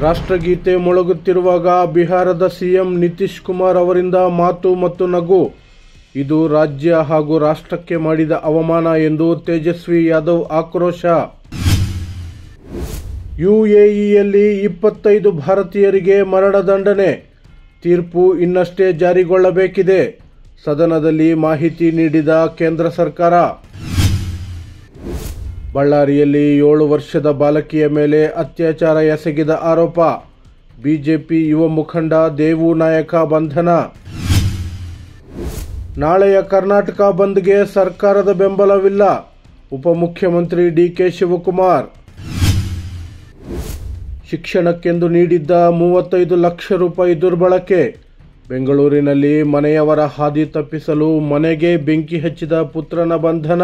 ರಾಷ್ಟ್ರಗೀತೆ ಮೊಳಗುತ್ತಿರುವಾಗ ಬಿಹಾರದ ಸಿಎಂ ನಿತೀಶ್ ಕುಮಾರ್ ಅವರಿಂದ ಮಾತು ಮತ್ತು ನಗು. ಇದು ರಾಜ್ಯ ಹಾಗೂ ರಾಷ್ಟ್ರಕ್ಕೆ ಮಾಡಿದ ಅವಮಾನ ಎಂದು ತೇಜಸ್ವಿ ಯಾದವ್ ಆಕ್ರೋಶ. ಯುಎಇಯಲ್ಲಿ 25 ಭಾರತೀಯರಿಗೆ ಮರಣದಂಡನೆ. ತೀರ್ಪು ಇನ್ನಷ್ಟೇ ಜಾರಿಗೊಳ್ಳಬೇಕಿದೆ. ಸದನದಲ್ಲಿ ಮಾಹಿತಿ ನೀಡಿದ ಕೇಂದ್ರ ಸರ್ಕಾರ. ಬಳ್ಳಾರಿಯಲ್ಲಿ 7 ವರ್ಷದ ಬಾಲಕಿಯ ಮೇಲೆ ಅತ್ಯಾಚಾರ ಎಸಗಿದ ಆರೋಪ. ಬಿಜೆಪಿ ಯುವ ಮುಖಂಡ ದೇವು ನಾಯಕ ಬಂಧನ. ನಾಳೆಯ ಕರ್ನಾಟಕ ಬಂದ್ಗೆ ಸರ್ಕಾರದ ಬೆಂಬಲವಿಲ್ಲ. ಉಪಮುಖ್ಯಮಂತ್ರಿ ಡಿಕೆ ಶಿವಕುಮಾರ್. ಶಿಕ್ಷಣಕ್ಕೆಂದು ನೀಡಿದ್ದ 35 ಲಕ್ಷ ರೂಪಾಯಿ ದುರ್ಬಳಕೆ. ಬೆಂಗಳೂರಿನಲ್ಲಿ ಮನೆಯವರ ಹಾದಿ ತಪ್ಪಿಸಲು ಮನೆಗೆ ಬೆಂಕಿ ಹಚ್ಚಿದ ಪುತ್ರನ ಬಂಧನ.